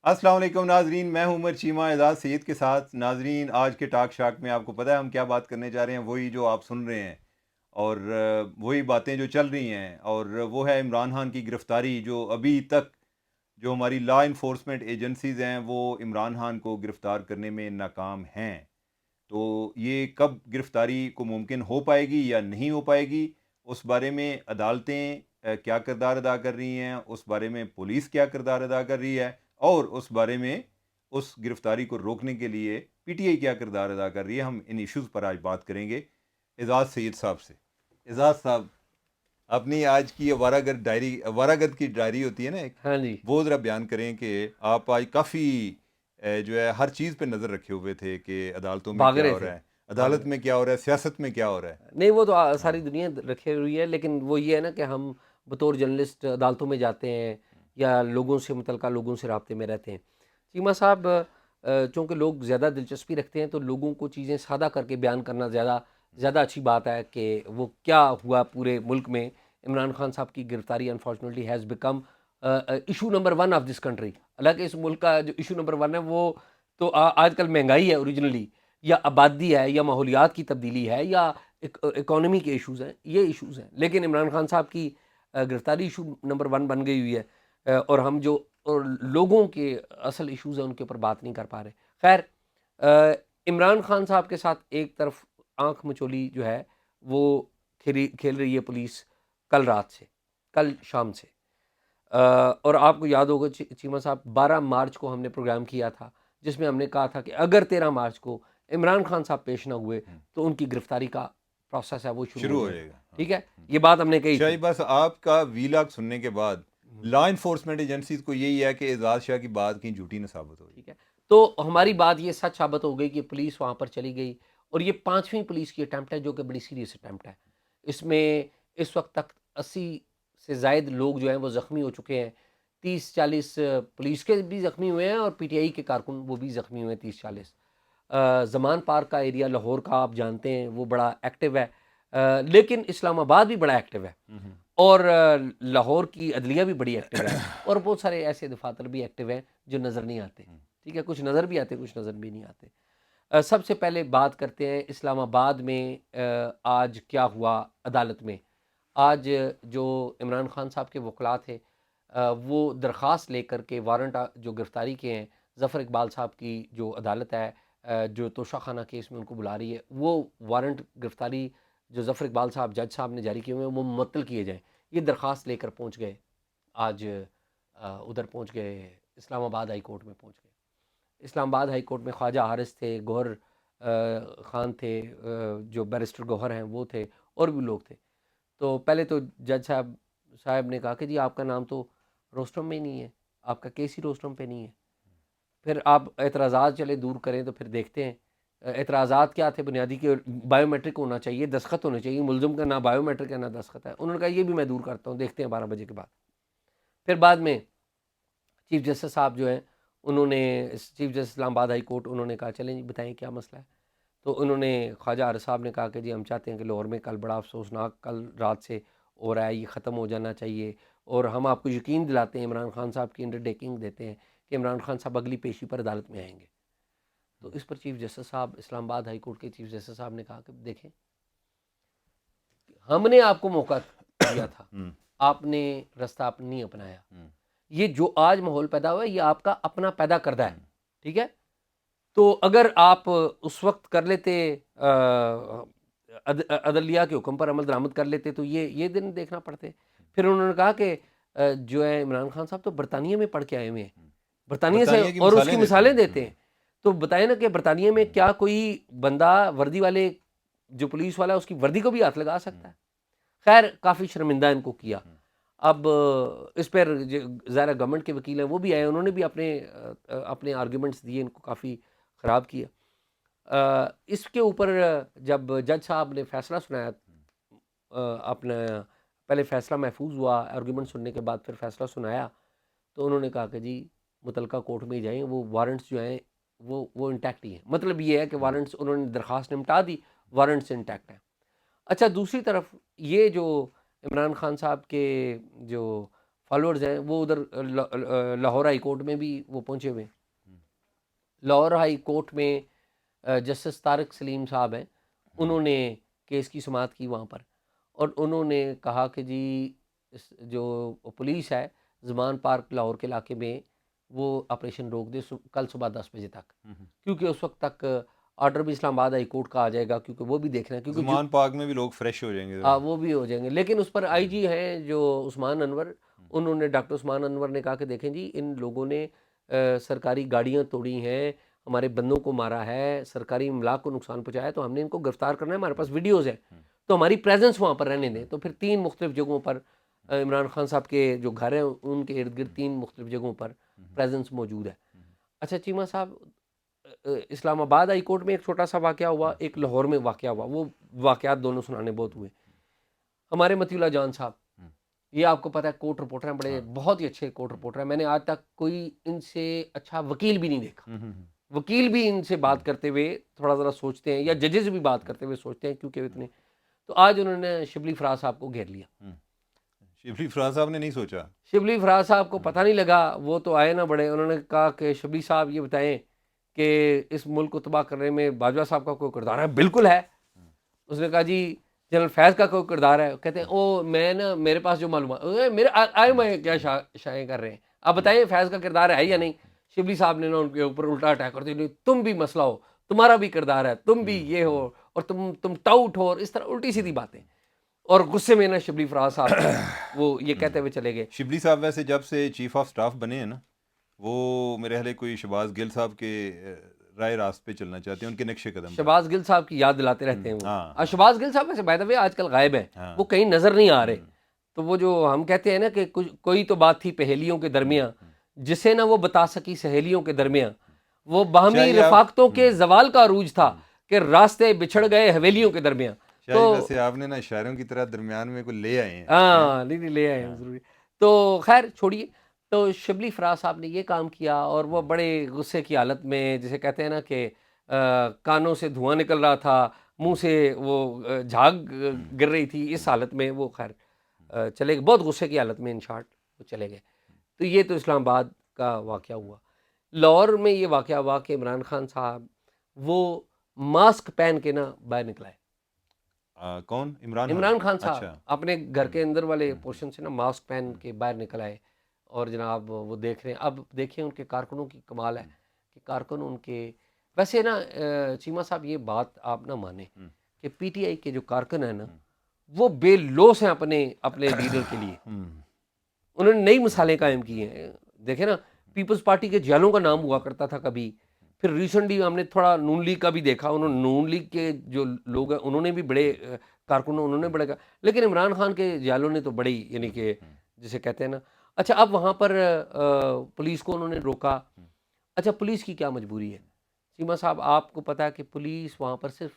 السلام علیکم ناظرین، میں ہوں عمر چیمہ اعزاز سید کے ساتھ۔ ناظرین، آج کے ٹاک شاک میں آپ کو پتہ ہے ہم کیا بات کرنے جا رہے ہیں، وہی جو آپ سن رہے ہیں اور وہی باتیں جو چل رہی ہیں، اور وہ ہے عمران خان کی گرفتاری، جو ابھی تک جو ہماری لا انفورسمنٹ ایجنسیز ہیں وہ عمران خان کو گرفتار کرنے میں ناکام ہیں۔ تو یہ کب گرفتاری کو ممکن ہو پائے گی یا نہیں ہو پائے گی، اس بارے میں عدالتیں کیا کردار ادا کر رہی ہیں، اس بارے میں پولیس کیا کردار ادا کر رہی ہے، اور اس بارے میں اس گرفتاری کو روکنے کے لیے پی ٹی آئی کیا کردار ادا کر رہی ہے، ہم ان ایشوز پر آج بات کریں گے اعزاز سید صاحب سے۔ اعزاز صاحب، اپنی آج کی آوارہ گرد کی ڈائری ہوتی ہے نا ایک، ہاں جی، وہ ذرا بیان کریں کہ آپ آج کافی جو ہے ہر چیز پہ نظر رکھے ہوئے تھے کہ عدالتوں میں بھاگ کیا رہے ہو تھے، رہا ہے، بھاگ عدالت رہے میں کیا ہو رہا ہے، سیاست میں کیا ہو رہا ہے۔ نہیں وہ تو ہاں ساری دنیا رکھے ہوئی ہے، لیکن وہ یہ ہے نا کہ ہم بطور جرنلسٹ عدالتوں میں جاتے ہیں یا لوگوں سے متعلقہ لوگوں سے رابطے میں رہتے ہیں۔ چیمہ صاحب، چونکہ لوگ زیادہ دلچسپی رکھتے ہیں تو لوگوں کو چیزیں سادہ کر کے بیان کرنا زیادہ اچھی بات ہے کہ وہ کیا ہوا پورے ملک میں۔ عمران خان صاحب کی گرفتاری unfortunately has become issue number 1 of this country. حالانکہ اس ملک کا جو ایشو نمبر 1 ہے وہ تو آج کل مہنگائی ہے اوریجنلی، یا آبادی ہے، یا ماحولیات کی تبدیلی ہے، یا اکانومی کے ایشوز ہیں، یہ ایشوز ہیں۔ لیکن عمران خان صاحب کی گرفتاری ایشو نمبر 1 بن گئی ہوئی ہے، اور ہم جو اور لوگوں کے اصل ایشوز ہیں ان کے اوپر بات نہیں کر پا رہے۔ خیر، عمران خان صاحب کے ساتھ ایک طرف آنکھ مچولی جو ہے وہ کھیل رہی ہے پولیس کل رات سے، کل شام سے۔ اور آپ کو یاد ہوگا چیمہ صاحب، 12 مارچ کو ہم نے پروگرام کیا تھا جس میں ہم نے کہا تھا کہ اگر 13 مارچ کو عمران خان صاحب پیش نہ ہوئے تو ان کی گرفتاری کا پروسیس ہے وہ شروع ہو شروع ہو جائے جائے گا۔ گا، ہاں۔ ٹھیک ہے، یہ بات ہم نے کہی تھی۔ شاہی بس آپ کا ویلاگ سننے کے بعد لا انفورسمنٹ ایجنسیز کو یہی ہے کہ اعزاز شاہ کی بات کہیں جھوٹی نہ ثابت ہو ٹھیک ہے، تو ہماری بات یہ سچ ثابت ہو گئی کہ پولیس وہاں پر چلی گئی، اور یہ 5ویں پولیس کی اٹیمپٹ ہے جو کہ بڑی سیریس اٹیمپٹ ہے۔ اس میں اس وقت تک 80 سے زائد لوگ جو ہیں وہ زخمی ہو چکے ہیں۔ 30-40 پولیس کے بھی زخمی ہوئے ہیں، اور پی ٹی آئی کے کارکن وہ بھی زخمی ہوئے ہیں 30-40۔ زمان پارک کا ایریا لاہور کا آپ جانتے ہیں وہ بڑا ایکٹیو ہے، لیکن اسلام آباد بھی بڑا ایکٹیو ہے، اور لاہور کی عدلیہ بھی بڑی ایکٹیو ہے، اور بہت سارے ایسے دفاتر بھی ایکٹیو ہیں جو نظر نہیں آتے۔ ٹھیک ہے، کچھ نظر بھی آتے، کچھ نظر بھی نہیں آتے۔ سب سے پہلے بات کرتے ہیں اسلام آباد میں آج کیا ہوا عدالت میں۔ آج جو عمران خان صاحب کے وکلاء تھے، وہ درخواست لے کر کے وارنٹ جو گرفتاری کے ہیں، ظفر اقبال صاحب کی جو عدالت ہے جو توشہ خانہ کیس میں ان کو بلا رہی ہے، وہ وارنٹ گرفتاری جو ظفر اقبال صاحب جج صاحب نے جاری کیے ہوئے ہیں وہ معطل کیے جائیں، یہ درخواست لے کر پہنچ گئے آج، ادھر پہنچ گئے، اسلام آباد ہائی کورٹ میں پہنچ گئے۔ اسلام آباد ہائی کورٹ میں خواجہ حارث تھے، گوہر خان تھے، جو بیرسٹر گوہر ہیں وہ تھے، اور بھی لوگ تھے۔ تو پہلے تو جج صاحب نے کہا کہ جی آپ کا نام تو روسٹرم میں ہی نہیں ہے، آپ کا کیس ہی روسٹرم پہ نہیں ہے۔ پھر آپ اعتراضات چلے دور کریں تو پھر دیکھتے ہیں اعتراضات کیا تھے بنیادی، کہ بائیو میٹرک ہونا چاہیے، دستخط ہونے چاہیے، ملزم کا نہ بائیو میٹرک ہے نہ دستخط ہے۔ انہوں نے کہا یہ بھی میں دور کرتا ہوں، دیکھتے ہیں 12 بجے کے بعد۔ پھر بعد میں چیف جسٹس صاحب جو ہیں انہوں نے، چیف جسٹس اسلام آباد ہائی کورٹ، انہوں نے کہا چلیں جی بتائیں کیا مسئلہ ہے۔ تو انہوں نے، خواجہ حارث صاحب نے کہا کہ جی ہم چاہتے ہیں کہ لاہور میں کل بڑا افسوسناک کل رات سے ہو رہا ہے، یہ ختم ہو جانا چاہیے، اور ہم آپ کو یقین دلاتے ہیں، عمران خان صاحب کی انڈرٹیکنگ دیتے ہیں کہ عمران خان صاحب اگلی پیشی پر عدالت میں آئیں گے۔ تو اس پر چیف جسٹس صاحب، اسلام آباد ہائی کورٹ کے چیف جسٹس صاحب نے کہا کہ دیکھیں ہم نے آپ کو موقع دیا تھا، آپ نے راستہ نہیں اپنایا، یہ جو آج ماحول پیدا ہوا ہے یہ آپ کا اپنا پیدا کردہ ہے۔ ٹھیک ہے، تو اگر آپ اس وقت کر لیتے، عدلیہ کے حکم پر عمل درآمد کر لیتے تو یہ دن دیکھنا پڑتے۔ پھر انہوں نے کہا کہ جو ہے عمران خان صاحب تو برطانیہ میں پڑھ کے آئے ہوئے ہیں، برطانیہ سے، برطانیہ کی اور اس مثالیں کی دیتے مثالیں ہیں۔ دیتے ہیں۔ تو بتائیں نا کہ برطانیہ میں کیا کوئی بندہ وردی والے جو پولیس والا ہے اس کی وردی کو بھی ہاتھ لگا سکتا ہے؟ خیر، کافی شرمندہ ان کو کیا۔ اب اس پر ظاہر گورنمنٹ کے وکیل ہیں وہ بھی آئے، انہوں نے بھی اپنے آرگیومنٹس دیے، ان کو کافی خراب کیا۔ اس کے اوپر جب جج صاحب نے فیصلہ سنایا، اپنا پہلے فیصلہ محفوظ ہوا، آرگیومنٹ سننے کے بعد پھر فیصلہ سنایا، تو انہوں نے کہا کہ جی متعلقہ کورٹ میں ہی جائیں، وہ وارنٹس جو ہیں وہ انٹیکٹ ہی ہیں۔ مطلب یہ ہے کہ وارنٹس انہوں نے درخواست نمٹا دی، وارنٹس انٹیکٹ ہیں۔ اچھا، دوسری طرف یہ جو عمران خان صاحب کے جو فالوورز ہیں وہ ادھر لاہور ہائی کورٹ میں بھی وہ پہنچے ہوئے ہیں. لاہور ہائی کورٹ میں جسٹس طارق سلیم صاحب ہیں, انہوں نے کیس کی سماعت کی وہاں پر, اور انہوں نے کہا کہ جی جو پولیس ہے زمان پارک لاہور کے علاقے میں وہ آپریشن روک دے کل صبح 10 بجے تک, کیونکہ اس وقت تک آرڈر بھی اسلام آباد ہائی کورٹ کا آ جائے گا, کیونکہ وہ بھی دیکھنا ہے, کیونکہ زمان پاک میں بھی لوگ فریش ہو جائیں گے, وہ بھی ہو جائیں گے. لیکن اس پر آئی جی ہیں جو عثمان انور, انہوں نے ڈاکٹر عثمان انور نے کہا کہ دیکھیں جی ان لوگوں نے سرکاری گاڑیاں توڑی ہیں, ہمارے بندوں کو مارا ہے, سرکاری املاک کو نقصان پہنچایا ہے, تو ہم نے ان کو گرفتار کرنا ہے, ہمارے پاس ویڈیوز ہیں, تو ہماری پریزنس وہاں پر رہنے دیں. تو پھر 3 مختلف جگہوں پر عمران خان صاحب کے جو گھر ہیں ان کے ارد گرد 3 مختلف جگہوں پر پریزنس موجود ہے. اچھا چیمہ صاحب, اسلام آباد ہائی کورٹ میں ایک چھوٹا سا واقعہ ہوا, ایک لاہور میں واقعہ ہوا, وہ واقعات دونوں سنانے بہت ہوئے. ہمارے متی اللہ جان صاحب, یہ آپ کو پتہ ہے کورٹ رپورٹر ہیں, بڑے بہت ہی اچھے کورٹ رپورٹر ہیں, میں نے آج تک کوئی ان سے اچھا وکیل بھی نہیں دیکھا. وکیل بھی ان سے بات کرتے ہوئے تھوڑا ذرا سوچتے ہیں, یا ججز بھی بات کرتے ہوئے سوچتے ہیں, کیونکہ اتنے. تو آج انہوں نے شبلی فراز صاحب کو گھیر لیا. شبلی فراز صاحب نے نہیں سوچا, شبلی فراز صاحب کو پتہ نہیں لگا, وہ تو آئے نہ بڑے. انہوں نے کہا کہ شبلی صاحب یہ بتائیں کہ اس ملک کو تباہ کرنے میں باجوہ صاحب کا کوئی کردار ہے؟ بالکل ہے. اس نے کہا جی جنرل فیض کا کوئی کردار ہے؟ کہتے ہیں او میں نا میرے پاس جو معلومات میرے آئے میں کیا شائع کر رہے ہیں, آپ بتائیں فیض کا کردار ہے یا نہیں. شبلی صاحب نے نا ان کے اوپر الٹا اٹیک کر دیا, تم بھی مسئلہ ہو, تمہارا بھی کردار ہے, تم بھی یہ ہو, اور تم ٹاؤٹ ہو, اور اس طرح الٹی سیدھی باتیں. اور غصے میں نا شبلی فراز صاحب وہ یہ کہتے ہوئے چلے گئے. شبلی صاحب ویسے جب سے چیف آف سٹاف بنے ہیں نا, وہ میرے خیال کوئی شہباز گل صاحب کے رائے راست پہ چلنا چاہتے ہیں, ان کے نقش قدم. شہباز گل صاحب کی یاد دلاتے رہتے ہیں وہ. شہباز گل صاحب ویسے بائی دا وے آج کل غائب ہیں, وہ کہیں نظر نہیں آ رہے. تو وہ جو ہم کہتے ہیں نا کہ کوئی تو بات تھی پہیلیوں کے درمیان, جسے نہ وہ بتا سکی سہیلیوں کے درمیان, وہ باہمی رفاقتوں کے زوال کا عروج تھا کہ راستے بچھڑ گئے حویلیوں کے درمیان. تو ویسے آپ نے نا شاعروں کی طرح درمیان میں کوئی لے آئے ہیں. نہیں لے آئے ہیں ضروری. تو خیر چھوڑیے. تو شبلی فراز صاحب نے یہ کام کیا, اور وہ بڑے غصے کی حالت میں, جسے کہتے ہیں نا کہ کانوں سے دھواں نکل رہا تھا, منہ سے وہ جھاگ گر رہی تھی, اس حالت میں وہ خیر چلے گئے, بہت غصے کی حالت میں ان شارٹ وہ چلے گئے. تو یہ تو اسلام آباد کا واقعہ ہوا. لاہور میں یہ واقعہ ہوا کہ عمران خان صاحب وہ ماسک پہن کے نا باہر نکلائے. کون؟ عمران خان صاحب اپنے گھر کے اندر والے پورشن سے نا ماسک پہن کے باہر نکل آئے, اور جناب وہ دیکھ رہے ہیں. اب دیکھیں ان کے کارکنوں کی کمال ہے کہ کارکن ان کے, ویسے نا چیمہ صاحب یہ بات آپ نہ مانیں کہ پی ٹی آئی کے جو کارکن ہیں نا وہ بے لوث ہیں اپنے لیڈر کے لیے. انہوں نے نئی مثالیں قائم کی ہیں. دیکھیں نا پیپلز پارٹی کے جیلوں کا نام ہوا کرتا تھا کبھی, پھر ریسنٹلی ہم نے تھوڑا نون لیگ کا بھی دیکھا, انہوں نے نون لیگ کے جو لوگ ہیں انہوں نے بھی بڑے کارکنوں انہوں نے بڑے, لیکن عمران خان کے جیلوں نے تو بڑی یعنی کہ جسے کہتے ہیں نا. اچھا اب وہاں پر پولیس کو انہوں نے روکا. اچھا پولیس کی کیا مجبوری ہے چیمہ صاحب؟ آپ کو پتہ ہے کہ پولیس وہاں پر صرف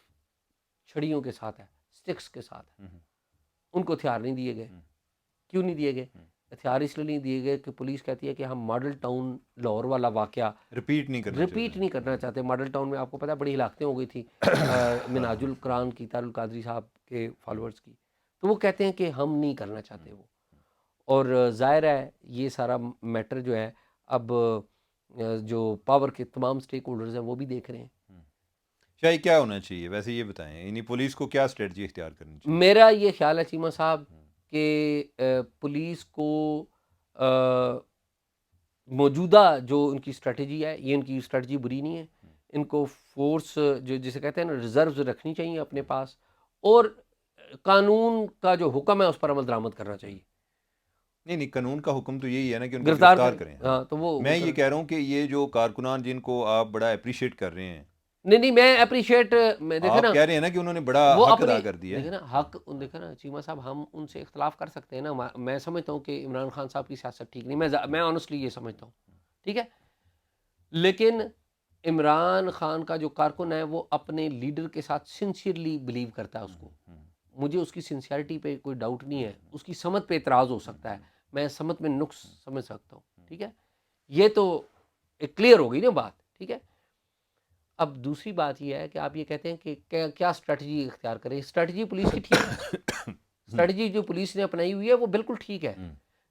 چھڑیوں کے ساتھ ہے, سٹکس کے ساتھ ہے. ان کو ہتھیار نہیں دیے گئے. کیوں نہیں دیے گئے؟ ہتھیار اس لیے نہیں دیے گئے کہ پولیس کہتی ہے کہ ہم ماڈل ٹاؤن لاہور والا واقعہ رپیٹ نہیں کرنا چاہتے. ماڈل ٹاؤن میں آپ کو پتہ ہے بڑی ہلاکتیں ہو گئی تھی مناج القرآن کی, طارق القادری صاحب کے فالوورز کی. تو وہ کہتے ہیں کہ ہم نہیں کرنا چاہتے وہ. اور ظاہر ہے یہ سارا میٹر جو ہے اب جو پاور کے تمام سٹیک ہولڈرز ہیں وہ بھی دیکھ رہے ہیں. شاہی کیا ہونا چاہیے ویسے یہ بتائیں, یعنی پولیس کو کیا اسٹریٹجی اختیار کرنی چاہیے؟ میرا یہ خیال ہے چیمہ صاحب کہ پولیس کو موجودہ جو ان کی اسٹریٹجی ہے, یہ ان کی اسٹریٹجی بری نہیں ہے. ان کو فورس جو جسے کہتے ہیں نا ریزروز رکھنی چاہیے اپنے پاس, اور قانون کا جو حکم ہے اس پر عمل درآمد کرنا چاہیے. نہیں قانون کا حکم تو یہی ہے نا کہ ان کو گرفتار کریں. تو وہ میں یہ کہہ رہا ہوں کہ یہ جو کارکنان جن کو آپ بڑا اپریشیٹ کر رہے ہیں, نہیں میں اپریشیٹ, میں دیکھیں نا آپ کہہ رہے ہیں نا کہ انہوں نے بڑا حق ادا کر دیا. دیکھیں نا حق, دیکھیں نا چیمہ صاحب ہم ان سے اختلاف کر سکتے ہیں نا. میں سمجھتا ہوں کہ عمران خان صاحب کی سیاست ٹھیک نہیں, میں آنیسٹلی یہ سمجھتا ہوں, ٹھیک ہے. لیکن عمران خان کا جو کارکن ہے وہ اپنے لیڈر کے ساتھ سنسیئرلی بلیو کرتا ہے اس کو. مجھے اس کی سنسیئرٹی پہ کوئی ڈاؤٹ نہیں ہے. اس کی سمت پہ اعتراض ہو سکتا ہے, میں سمت میں نقص سمجھ سکتا ہوں, ٹھیک ہے. یہ تو ایک کلیئر ہو گئی نا بات, ٹھیک ہے. اب دوسری بات یہ ہے کہ آپ یہ کہتے ہیں کہ کیا اسٹریٹجی اختیار کریں. اسٹریٹجی پولیس کی ٹھیک ہے, اسٹریٹجی جو پولیس نے اپنائی ہوئی ہے وہ بالکل ٹھیک ہے.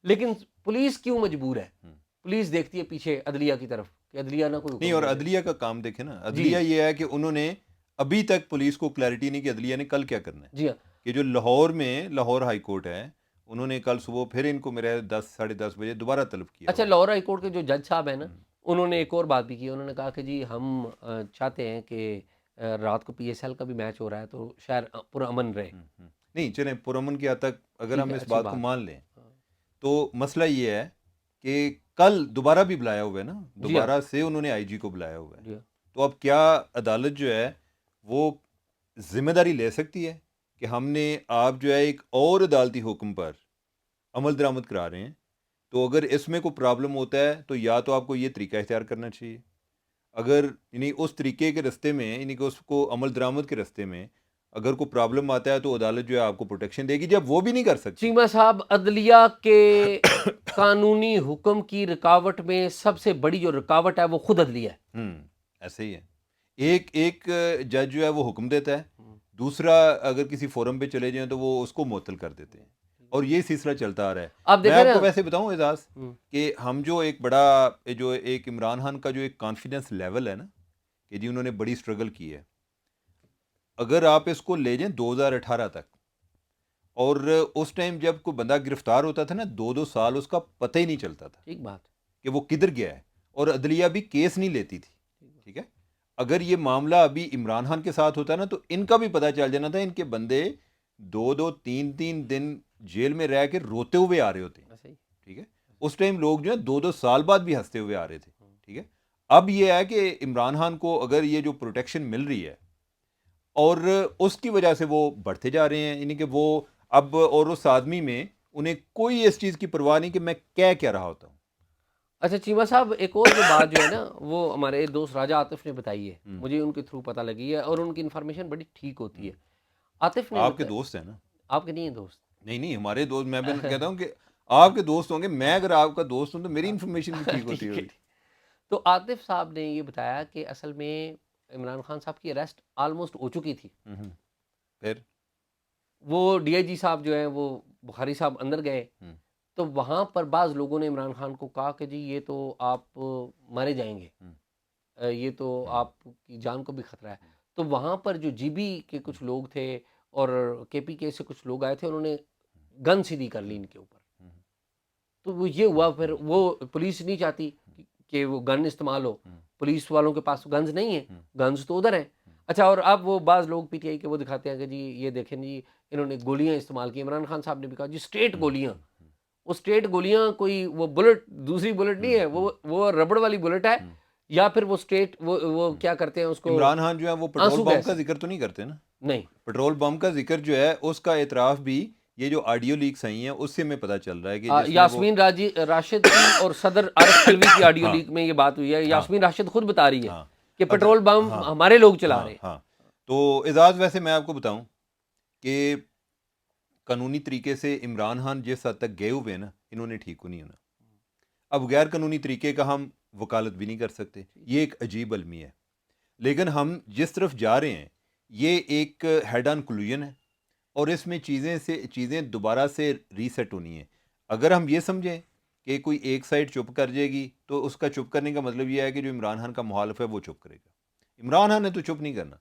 لیکن پولیس کیوں مجبور ہے؟ ہم۔ پولیس دیکھتی ہے پیچھے عدلیہ کی طرف کہ عدلیہ نہ کوئی نہیں، حکم اور دے دے. عدلیہ کا کام دیکھیں نا، جی عدلیہ یہ ہے کہ انہوں نے ابھی تک پولیس کو کلیئرٹی نہیں کہ عدلیہ نے کل کیا کرنا ہے. جی ہاں. کہ جو لاہور میں لاہور ہائی کورٹ ہے، انہوں نے کل صبح پھر ان کو میرے 10 ساڑھے 10 بجے دوبارہ طلب کیا اچھا، ہوا ہے. لاہور ہائی کورٹ کے جو جج صاحب ہیں نا، ہم۔ انہوں نے ایک اور بات بھی کی. انہوں نے کہا کہ جی ہم چاہتے ہیں کہ رات کو پی ایس ایل کا بھی میچ ہو رہا ہے تو شہر پرامن رہے. نہیں چلیں، پرامن کی حد تک اگر ٹھیک ہم ہے، اس اچھی بات کو مان لیں تو مسئلہ یہ ہے کہ کل دوبارہ بھی بلایا ہوا ہے نا، جی ہاں. دوبارہ سے انہوں نے آئی جی کو بلایا ہوا ہے. جی ہاں. تو اب کیا عدالت جو ہے وہ ذمہ داری لے سکتی ہے کہ ہم نے آپ جو ہے ایک اور عدالتی حکم پر عمل درآمد کرا رہے ہیں، تو اگر اس میں کوئی پرابلم ہوتا ہے تو یا تو آپ کو یہ طریقہ اختیار کرنا چاہیے. اگر یعنی اس طریقے کے رستے میں، یعنی کہ اس کو عمل درآمد کے رستے میں اگر کوئی پرابلم آتا ہے تو عدالت جو ہے آپ کو پروٹیکشن دے گی. جب وہ بھی نہیں کر سکتی، چیمہ صاحب، عدلیہ کے قانونی حکم کی رکاوٹ میں سب سے بڑی جو رکاوٹ ہے وہ خود عدلیہ ہے. ایسے ہی ہے. ایک جج جو ہے وہ حکم دیتا ہے، دوسرا اگر کسی فورم پہ چلے جائیں تو وہ اس کو معطل کر دیتے ہیں، اور یہ سلسلہ چلتا آ رہا ہے. آپ میں دیکھیں آپ نا. کو ویسے بتاؤں اعزاز کہ ہم جو ایک بڑا جو ایک عمران خان کا جو ایک کانفیڈنس لیول ہے نا کہ جی انہوں نے بڑی سٹرگل کی ہے، اگر آپ اس کو لے جائیں 2018 تک، اور اس ٹائم جب کوئی بندہ گرفتار ہوتا تھا نا 2 سال اس کا پتہ ہی نہیں چلتا تھا ٹھیک بات. کہ وہ کدھر گیا ہے، اور عدلیہ بھی کیس نہیں لیتی تھی. ٹھیک ہے، اگر یہ معاملہ ابھی عمران خان کے ساتھ ہوتا نا تو ان کا بھی پتہ چل جانا تھا. ان کے بندے 2-3 دن جیل میں رہ کے روتے ہوئے آ رہے ہوتے ہیں. ٹھیک ہے، اس ٹائم لوگ جو ہے 2 سال بعد بھی ہنستے ہوئے آ رہے تھے. ٹھیک ہے، اب یہ ہے کہ عمران خان کو اگر یہ جو پروٹیکشن مل رہی ہے اور اس کی وجہ سے وہ بڑھتے جا رہے ہیں، یعنی کہ وہ اب اور اس آدمی میں انہیں کوئی اس چیز کی پرواہ نہیں کہ میں کیا رہا ہوتا ہوں. اچھا چیمہ صاحب، ایک اور جو بات جو ہے نا وہ ہمارے دوست راجہ عاطف نے بتائی ہے، مجھے ان کے تھرو پتہ لگی ہے، اور ان کی انفارمیشن بڑی ٹھیک ہوتی ہے. عاطف نے آپ کے دوست ہیں نا؟ آپ کے نہیں ہیں دوست؟ نہیں ہمارے دوست، میں بھی کہتا ہوں کہ آپ کے دوست ہوں گے. میں اگر آپ کا دوست ہوں تو میری انفارمیشن بھی ٹھیک ہوتی ہوگی. تو عاطف صاحب نے یہ بتایا کہ اصل میں عمران خان صاحب کی اریسٹ آلموسٹ ہو چکی تھی. پھر وہ ڈی آئی جی صاحب جو ہیں وہ بخاری صاحب اندر گئے، تو وہاں پر بعض لوگوں نے عمران خان کو کہا کہ جی یہ تو آپ مارے جائیں گے، یہ تو آپ کی جان کو بھی خطرہ ہے. تو وہاں پر جو جی بی کے کچھ لوگ تھے اور کے پی کے سے کچھ لوگ آئے تھے، انہوں نے گن سیدھی کر لی ان کے اوپر. تو وہ یہ ہوا، پھر وہ پولیس نہیں چاہتی کہ وہ گن استعمال ہو، پولیس والوں کے پاس گنز نہیں ہیں، گنز تو ادھر ہیں. اچھا، اور اب وہ بعض لوگ پی ٹی آئی کے وہ دکھاتے ہیں کہ جی یہ دیکھیں جی انہوں نے گولیاں استعمال کی. عمران خان صاحب نے بھی کہا جی اسٹریٹ گولیاں، وہ اسٹریٹ گولیاں کوئی وہ بلٹ دوسری بلٹ نہیں ہے، وہ ربڑ والی بلٹ ہے، یا پھر وہ اسٹریٹ وہ کیا کرتے ہیں اس کو، عمران خان جو ہے وہ پیٹرول بم کا ذکر تو نہیں کرتے نا؟ نہیں، پیٹرول بم کا ذکر جو ہے اس کا اعتراف بھی یہ جو آڈیو لیکس آئی ہیں اس سے ہمیں پتہ چل رہا ہے کہ یاسمین راشد کی اور صدر عارف علوی کی آڈیو لیک میں یہ بات ہوئی ہے. یاسمین راشد خود بتا رہی ہے کہ پیٹرول بم ہمارے لوگ چلا رہے ہیں. تو اعزاز ویسے میں آپ کو بتاؤں کہ قانونی طریقے سے عمران خان جس حد تک گئے ہوئے ہیں نا، انہوں نے ٹھیک کو نہیں ہونا. اب غیر قانونی طریقے کا ہم وکالت بھی نہیں کر سکتے، یہ ایک عجیب المی ہے. لیکن ہم جس طرف جا رہے ہیں یہ ایک ہیڈ آن کلوژن ہے، اور اس میں چیزیں دوبارہ سے ریسیٹ ہونی ہیں. اگر ہم یہ سمجھیں کہ کوئی ایک سائڈ چپ کر جائے گی تو اس کا چپ کرنے کا مطلب یہ ہے کہ جو عمران خان کا مخالف ہے وہ چپ کرے گا. عمران خان نے تو چپ نہیں کرنا.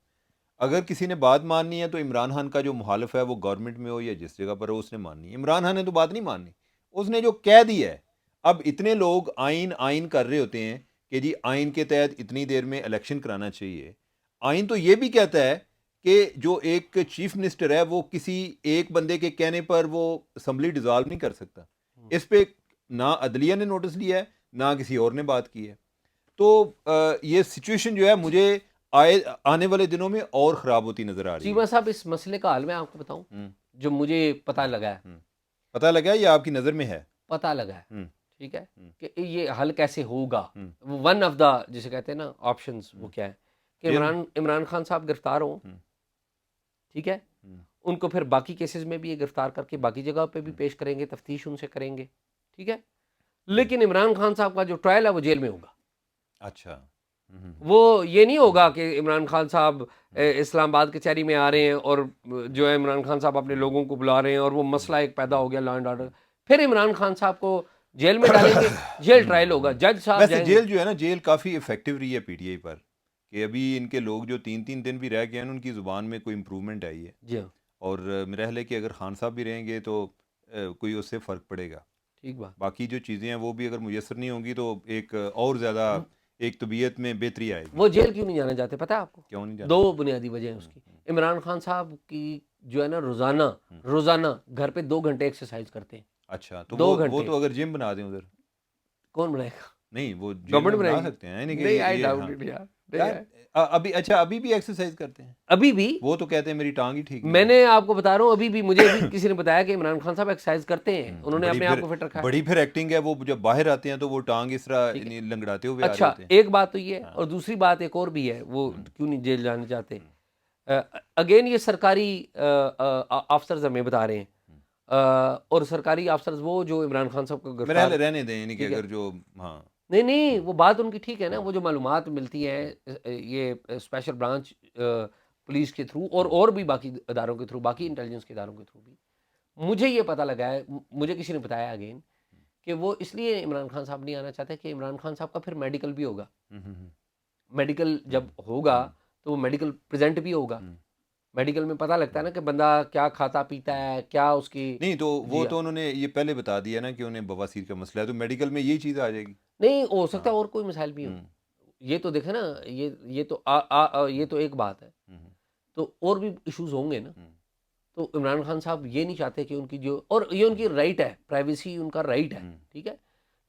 اگر کسی نے بات ماننی ہے تو عمران خان کا جو مخالف ہے وہ گورنمنٹ میں ہو یا جس جگہ پر ہو اس نے ماننی ہے. عمران خان نے تو بات نہیں ماننی، اس نے جو کہہ دی ہے. اب اتنے لوگ آئین کر رہے ہوتے ہیں کہ جی آئین کے تحت اتنی دیر میں الیکشن کرانا چاہیے. آئین تو یہ بھی کہتا ہے کہ جو ایک چیف منسٹر ہے وہ کسی ایک بندے کے کہنے پر وہ اسمبلی ڈیزالو نہیں کر سکتا. اس پہ نہ عدلیہ نے نوٹس لیا ہے نہ کسی اور نے بات کی ہے. تو یہ سچویشن جو ہے مجھے آنے والے دنوں میں اور خراب ہوتی نظر آ رہی ہے. چیمہ صاحب، اس مسئلے کا حل میں آپ کو بتاؤں جو مجھے پتہ لگا ہے. پتہ لگا ہے یا آپ کی نظر میں ہے؟ پتہ لگا ہے، ٹھیک ہے، کہ یہ حل کیسے ہوگا. ون آف دا جسے کہتے ہیں نا آپشنز، وہ کیا ہے کہ عمران خان صاحب گرفتار ہوں، ٹھیک ہے، ان کو پھر باقی کیسز میں بھی یہ گرفتار کر کے باقی جگہ پہ بھی پیش کریں گے، تفتیش ان سے کریں گے، ٹھیک ہے. لیکن عمران خان صاحب کا جو ٹرائل ہے وہ جیل میں ہوگا. اچھا، وہ یہ نہیں ہوگا کہ عمران خان صاحب اسلام آباد کچہری میں آ رہے ہیں اور جو ہے عمران خان صاحب اپنے لوگوں کو بلا رہے ہیں اور وہ مسئلہ ایک پیدا ہو گیا لا اینڈ آرڈر، پھر عمران خان صاحب کو جیل میں ڈالیں گے, جیل ٹرائل ہوگا, جج صاحب ویسے جائیں گے. جیل جو ہے نا, جیل کافی افیکٹو رہی ہے پی ٹی آئی پر, کہ ابھی ان کے لوگ جو 3 دن بھی رہ گئے ہیں ان کی زبان میں کوئی امپرومنٹ آئی ہے, جی ہاں, اور میرا خیال ہے کہ اگر خان صاحب بھی رہیں گے تو کوئی اس سے فرق پڑے گا. ٹھیک بات. باقی جو چیزیں ہیں وہ بھی اگر میسر نہیں ہوں گی تو ایک اور زیادہ ایک طبیعت میں بہتری آئے گی. وہ جیل کیوں نہیں جانا چاہتے پتہ ہے آپ کو؟ کیوں نہیں جانا؟ 2 بنیادی وجہ ہیں اس کی. عمران خان صاحب کی جو ہے نا روزانہ گھر پہ 2 گھنٹے ایکسرسائز کرتے ہیں. اچھا, تو 2 وہ گھنٹے تو اگر جم بنا دیں ادھر, کون بنائے گا؟ نہیں وہ جیل میں گورنمنٹ بنا بنائے گی. سکتے ہیں, یعنی کہ نہیں, آئی یہ ڈاؤٹ ہاں اٹ یار. یار, ابھی بھی ایکسرسائز کرتے ہیں ابھی بھی وہ, تو کہتے ہیں میری ٹانگ ہی ٹھیک نہیں میں ہے. نے آپ کو بتا رہا ہوں, ابھی بھی مجھے ابھی کسی نے بتایا کہ عمران خان صاحب ایکسرسائز کرتے ہیں, انہوں نے اپنے آپ کو فٹ رکھا ہے. بڑی پھر ایکٹنگ ہے, وہ جب باہر آتے ہیں تو وہ ٹانگ اس طرح ٹھیک ہے. لنگڑاتے ہوئے آ رہے اچھا, ہوتے ہیں. ایک بات تو یہ ہے, اور دوسری بات ایک اور بھی ہے, وہ کیوں نہیں جیل جانا چاہتے. اگین یہ سرکاری آفسرز ہمیں بتا رہے ہیں, اور سرکاری آفسرز وہ جو عمران خان صاحب کو میرے گرفتار, حال رہنے دیں, یعنی کہ اگر جو ہاں نہیں وہ بات ان کی ٹھیک ہے نا, وہ جو معلومات ملتی ہیں یہ اسپیشل برانچ پولیس کے تھرو اور بھی باقی اداروں کے تھرو, باقی انٹیلیجنس کے اداروں کے تھرو بھی مجھے یہ پتہ لگا ہے, مجھے کسی نے بتایا اگین کہ وہ اس لیے عمران خان صاحب نہیں آنا چاہتے کہ عمران خان صاحب کا پھر میڈیکل بھی ہوگا. میڈیکل جب ہوگا تو وہ میڈیکل پریزنٹ بھی ہوگا. میڈیکل میں پتہ لگتا ہے نا کہ بندہ کیا کھاتا پیتا ہے, کیا اس کی. نہیں تو وہ تو انہوں نے یہ پہلے بتا دیا نا کہ انہیں بواسیر کا مسئلہ ہے, تو میڈیکل میں یہی چیز آ جائے گی. نہیں ہو سکتا اور کوئی مسائل بھی ہو. یہ تو دیکھیں نا, یہ تو ایک بات ہے, تو اور بھی ایشوز ہوں گے نا. تو عمران خان صاحب یہ نہیں چاہتے کہ ان کی جو, اور یہ ان کی رائٹ ہے, پرائیویسی ان کا رائٹ ہے, ٹھیک ہے.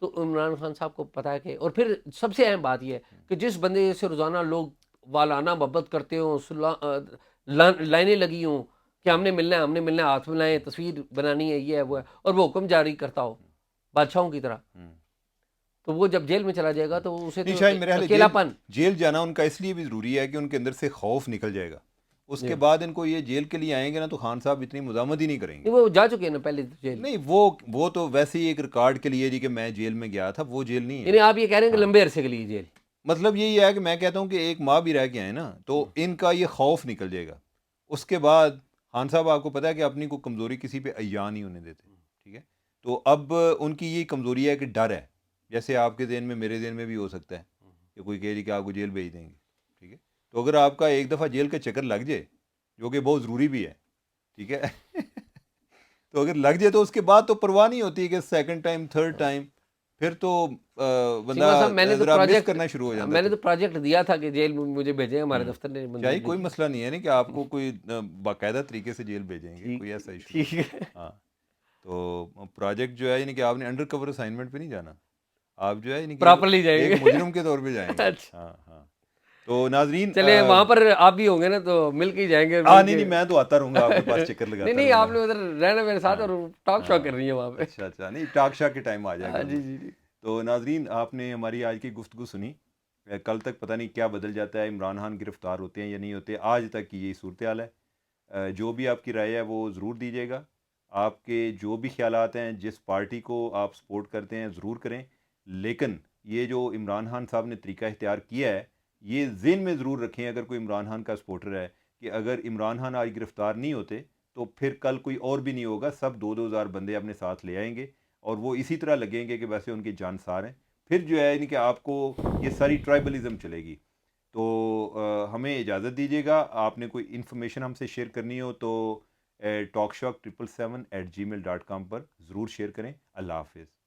تو عمران خان صاحب کو پتہ ہے کہ, اور پھر سب سے اہم بات یہ ہے کہ جس بندے سے روزانہ لوگ والانہ محبت کرتے ہوں, لائنیں لگی ہوں کہ ہم نے ملنا ہے, ہاتھ ملائیں, تصویر بنانی ہے, یہ ہے وہ ہے, اور وہ حکم جاری کرتا ہو بادشاہوں کی طرح, تو وہ جب جیل میں چلا جائے گا تو اسے تو شاید میرے اکیلا پن. جیل جانا ان کا اس لیے بھی ضروری ہے کہ ان کے اندر سے خوف نکل جائے گا. اس کے بعد ان کو یہ جیل کے لیے آئیں گے نا تو خان صاحب اتنی مزاحمت ہی نہیں کریں گے. وہ جا چکے ہیں نا پہلے جیل. نہیں وہ تو ویسے ہی ایک ریکارڈ کے لیے جی کہ میں جیل میں گیا تھا, وہ جیل نہیں ہے. یعنی آپ یہ کہہ رہے ہیں کہ لمبے عرصے کے لیے جیل, مطلب یہی ہے کہ میں کہتا ہوں کہ 1 ماہ بھی رہ کے آئے نا تو ان کا یہ خوف نکل جائے گا. اس کے بعد خان صاحب آپ کو پتہ ہے کہ اپنی کو کمزوری کسی پہ عیاں نہیں ہونے دیتے, ٹھیک ہے. تو اب ان کی یہ کمزوری ہے کہ ڈر ہے, جیسے آپ کے ذہن میں میرے ذہن میں بھی ہو سکتا ہے کہ کوئی کہے کہ آپ کو جیل بھیج دیں گے, ٹھیک ہے. تو اگر آپ کا ایک دفعہ جیل کا چکر لگ جائے, جو کہ بہت ضروری بھی ہے, ٹھیک ہے, تو اگر لگ جائے تو اس کے بعد تو پرواہ نہیں ہوتی کہ 2nd ٹائم 3rd ٹائم پھر تو بندہ ذرا مس کرنا شروع ہو جاتا ہے. میں نے تو پروجیکٹ دیا تھا کہ جیل میں مجھے بھیجیں, ہمارے دفتر نے چاہیے کوئی مسئلہ نہیں ہے نا کہ آپ کو کوئی باقاعدہ طریقے سے جیل بھیجیں گے, کوئی ایسا ایشو ٹھیک ہے. ہاں, تو پروجیکٹ جو ہے یعنی کہ آپ نے انڈر کور اسائنمنٹ پہ نہیں جانا, آپ جو ہے یعنی کہ پراپرلی جائیں گے, ایک مجرم کے طور پہ جائیں گے. ہاں ہاں. تو ناظرین چلے وہاں پر آپ بھی ہوں گے نا تو مل کے ہی جائیں گے. نہیں میں تو آتا رہوں گا آپ کے پاس, چکر لگاتا نہیں آپ نے ادھر رہنا میرے ساتھ, اور ٹاک شو کرنی ہے وہاں پہ. اچھا نہیں, ٹاک شو کے ٹائم آ جائے گا. جی. تو ناظرین آپ نے ہماری آج کی گفتگو سنی, کل تک پتہ نہیں کیا بدل جاتا ہے, عمران خان گرفتار ہوتے ہیں یا نہیں ہوتے, آج تک کی یہی صورتحال ہے. جو بھی آپ کی رائے ہے وہ ضرور دیجیے گا. آپ کے جو بھی خیالات ہیں, جس پارٹی کو آپ سپورٹ کرتے ہیں ضرور کریں, لیکن یہ جو عمران خان صاحب نے طریقہ اختیار کیا ہے یہ ذہن میں ضرور رکھیں اگر کوئی عمران خان کا سپورٹر ہے, کہ اگر عمران خان آج گرفتار نہیں ہوتے تو پھر کل کوئی اور بھی نہیں ہوگا, سب 2,000 بندے اپنے ساتھ لے آئیں گے اور وہ اسی طرح لگیں گے کہ ویسے ان کی جانسار ہیں. پھر جو ہے یعنی کہ آپ کو یہ ساری ٹرائبلزم چلے گی. تو ہمیں اجازت دیجیے گا, آپ نے کوئی انفارمیشن ہم سے شیئر کرنی ہو تو talkshock777@gmail.com پر ضرور شیئر کریں. اللہ حافظ.